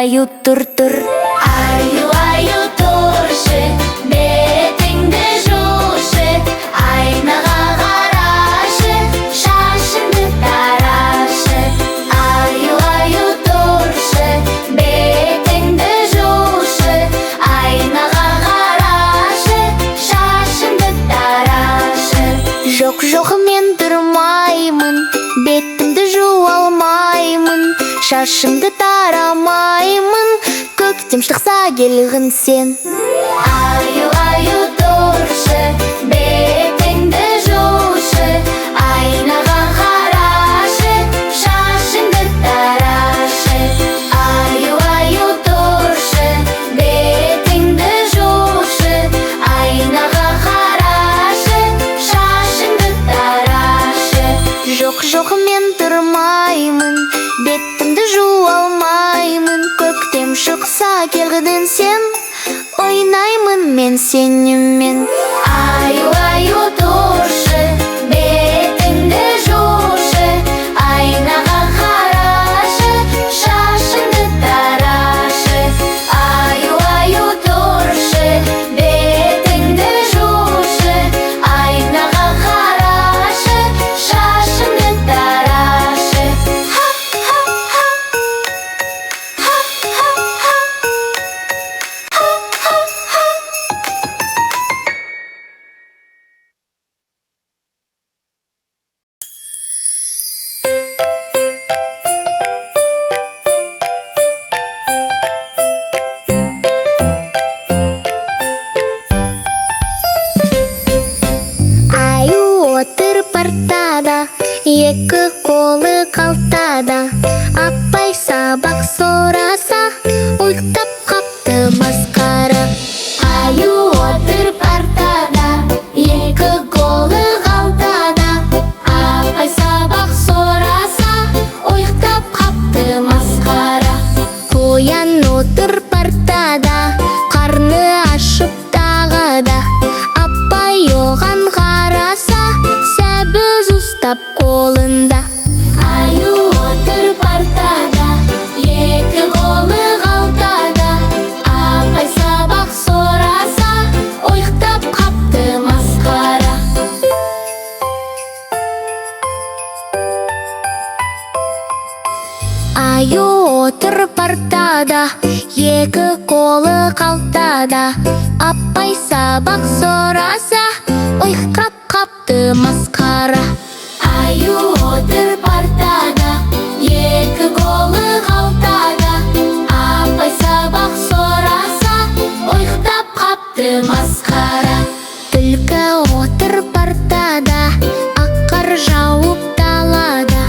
аю тұр. Аю тұршы, бетіңді жушы, айнаға қарашы, шашыңды тарашы. Аю тұршы, бетіңді жушы, айнаға қарашы, шашыңды тарашы. Жоқ, мен тұрмаймын, бетімді жуа алмаймын, шашымды тарамаймын, көктем шықса келгін сен. Аю тұршы, бетіңді жушы, айнаға қарашы, шашыңды тарашы. Аю тұршы, бетіңді жушы, айнаға қарашы, шашыңды тарашы. Жоқ, мен тұрмаймын, бетімді жуа алмаймын, көктем шықса келгін сен. Ойнаймын мен сенімен. Аю тұршы, бетіңді жушы, айнаға қарашы, шашыңды тарашы. Аю тұршы, бетіңді жушы, айнаға қарашы, шашыңды тарашы. Аю отыр партада, екі қолы қалтада. Апай сабақ сораса, ұйықтап қапты масқара. Аю отыр партада, екі қолы қалтада. Апай сабақ сораса, ұйықтап қапты масқара. Қоян отыр партада, қарны ашып тағада. Апай оған қараса, сәбіз ұстап қолында. Аю отыр партада, екі қолы қалтада. Апай сабақ сораса, ұйықтап қапты масқара. Аю отыр партада, екі қолы қалтада. Апай сабақ сораса, ұйықтап қапты масқара. Аю отыр партада, екі қолы қалтада. Апай сабақ сораса, ұйықтап қапты масқара. Түлкі отыр партада, аққар жауып далада.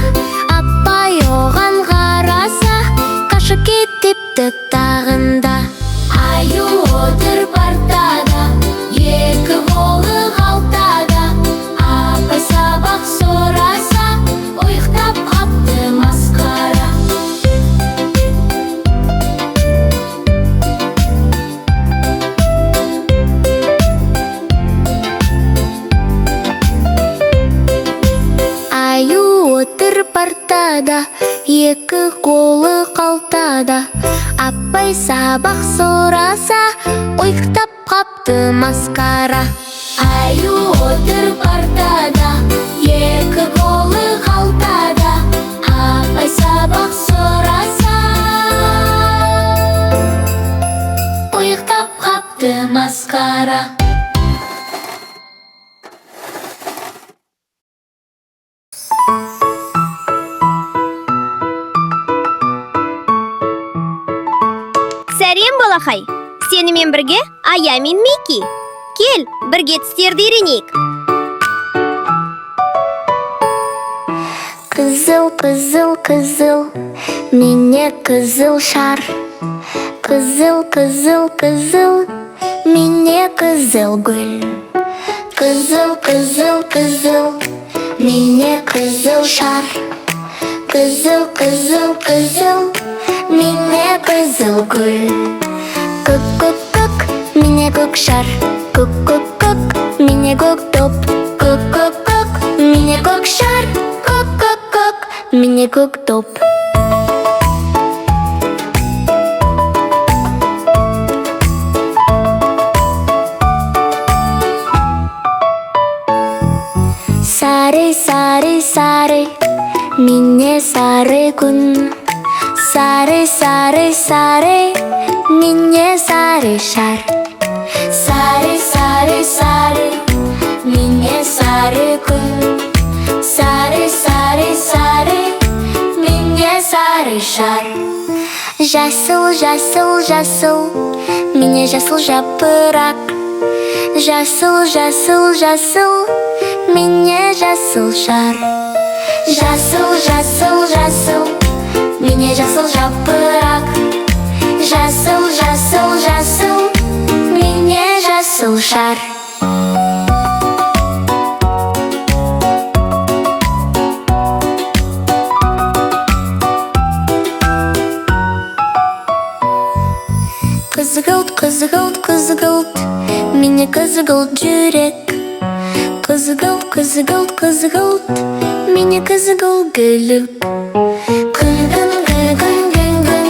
Апай оған қараса, қашып кетіпті тағында. Аю отыр партада, екі қолы қалтада. Апай сабақ сораса, ұйықтап қапты масқара. Аю отыр партада, екі қолы қалтада. Апай сабақ сораса, ұйықтап қапты масқара. Аю отыр партада, екі қолы қалтада. Апай сабақ сораса, ұйықтап қапты масқара. Сәлем балақай, сенімен бірге Ая мен Мики. Кел, бірге түстерді үйренейік. Қызыл, қызыл, қызыл, мене қызыл шар. Қызыл, қызыл, қызыл, мене қызыл гүл. Қызыл, қызыл, қызыл, мене қызыл шар. Қызыл, қызыл, қызыл, мене қызыл гүл. Көк, көк, көк, мене көк шар. Көк, көк, көк, мене көк топ. Көк, көк, көк, мене көк шар. Көк, көк, көк, мене көк топ. Сары, сары, сары, міне сары күн. Сары, сары, сары, міне сары шар. Сары, сары, сары, міне сары күн. Сары, сары, сары, міне сары шар. Жасыл, жасыл, жасыл, міне жасыл жапырақ. Жасыл, жасыл, жасыл, міне жасыл шар. Жасыл, жасыл, жасыл, міне жасыл жапырақ. Жасыл, жасыл, жасыл, міне жасыл шар. Қызғылт, қызғылт, қызғылт, міне қызғылт жүрек. Қызғылт, қызғылт, қызғылт, міне қызғылт гүлік. Күлгін, күлгін, күлгін,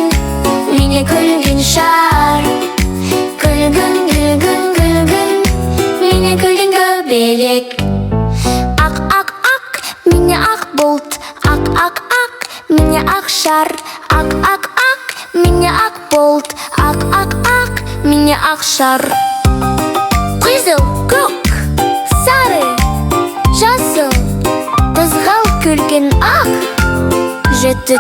міне күлгін шар. Күлгін, күлгін, күлгін, міне күлгін көбелек. Ақ, ақ, ақ, міне ақ бұлт. Ақ, ақ, ақ, міне ақ шар. Ақ, ақ, ақ, міне ақ бұлт. Ақ, ақ, ақ, міне ақ шар. Қызыл, көк, сары, жасыл, қызғалт күлгін ақ. Жеті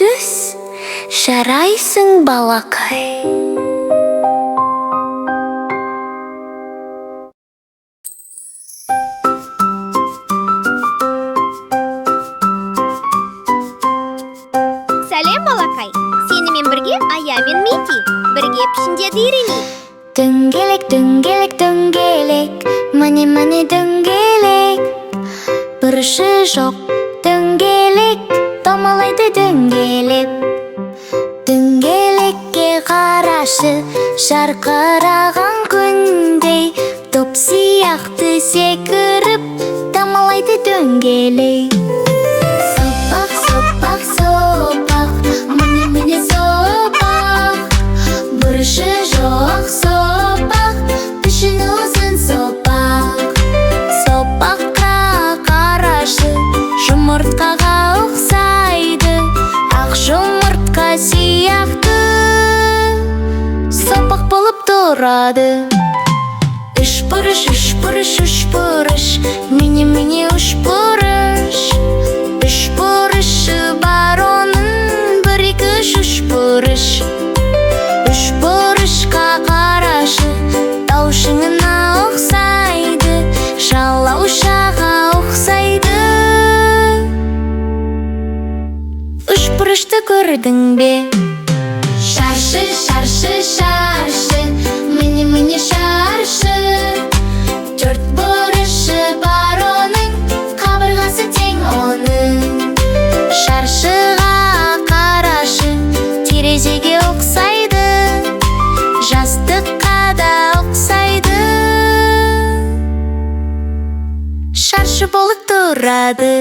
түс, жарайсың балақай. Сәлем, балақай. Сенімен бірге Ая мен Мики бірге пішіндеді үйренейік. Дөңгелек, дөңгелек, дөңгелек, міне дөңгелек. Бұрышы жоқ дөңгелек, домалайды дөңгелек. Дөңгелекке қарашы, жарқыраған күндей. Топ сияқты секіріп, домалайды дөңгелек. Сопақ, сопақ, сопақ, міне сопақ. Бұрышы жоқ сопақ, пішіні ұзын сопақ. Сопаққа қарашы, жұмыртқаға ұқсайды. Ақ жұмыртқа сияқты сопақ болып тұрады. Үш бұрыш, үш бұрыш, үш бұрыш, міне үш бұрыш. Үш бұрышы бар оның, бір, екі, үш бұрыш. Үш бұрышқа қарашы, тау шыңына ұқсайды. Жалаушаға ұқсайды. Үш бұрышты көрдің бе? Шаршы, шаршы, шаршы, міне шаршы. Төрт бұрышы бар оның, қабырғасы тең оның. Шаршыға қарашы, терезеге ұқсайды. Жастыққа да ұқсайды. Шаршы болып тұрады.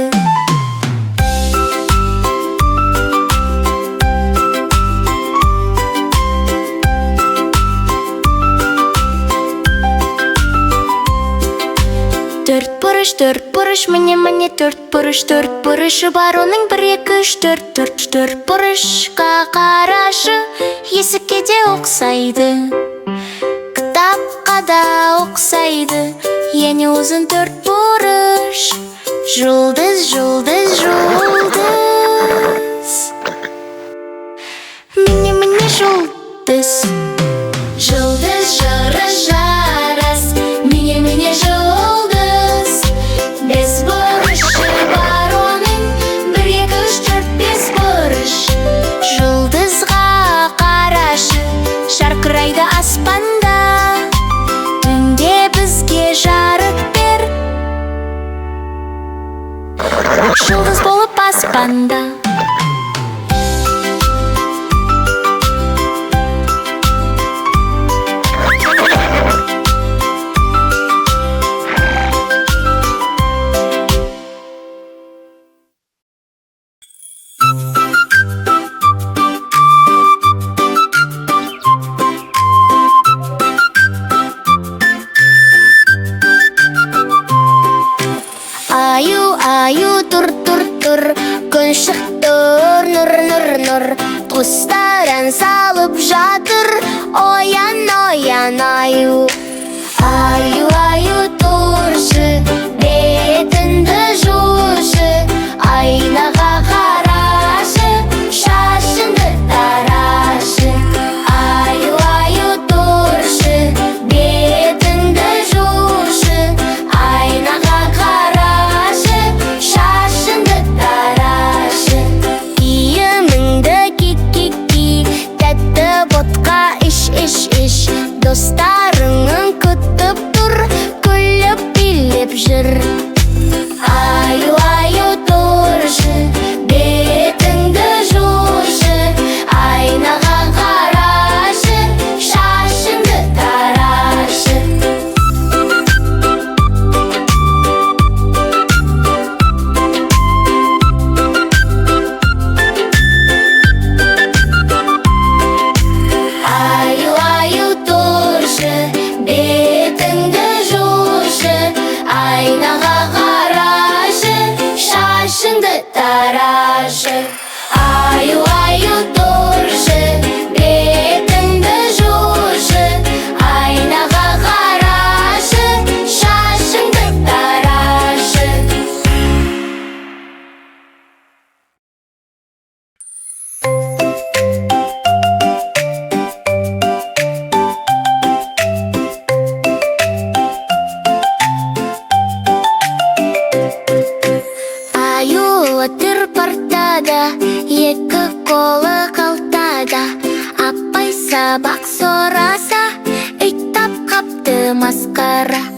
Төрт бұрыш, міне төрт бұрыш. Төрт бұрышы бар оның, бір, екі, үш, төрт бұрышқа қарашы, есікке де ұқсайды. Кітапқа да ұқсайды. Ене ұзын төрт бұрыш. Жұлдыз, жұлдыз, жұлдыз. Міне жұлдыз. Жұлдыз, жарас, жарас, міне жұлдыз. Бес бұрышы бар оның, бір, екі, үш, төрт, бес бұрыш. Жұлдызға қарашы, жарқырайды аспанда. Түнде бізге жарық бер, жұлдыз болып аспанда. Күн шықтыр, нұр Құстарын салып жатыр. Оян, оян, аю. Аю, аю, тұршы, бетіңді жушы, айнаға қарашы, шашыңды тарашы. Аю, аю, тұршы, бетіңді жушы, айнаға қарашы, шашыңды тарашы. Киіміңді ки, тәтті ботқа іш, достарыңның күтіп тұр, күліп билеп жүр. Аю, аю, тұршы, бетіңді жушы, айнаға қарашы, шашыңды тарашы. Аю, аю, тұршы, бетіңді жушы, айнаға қарашы, шашыңды тарашы. Аю, аю, тұршы, бетіңді жушы, айнаға қарашы, шашыңды тарашы. Аю отыр партада, екі қолы қалтада. Апай сабақ сораса, ит тап қапты масқара.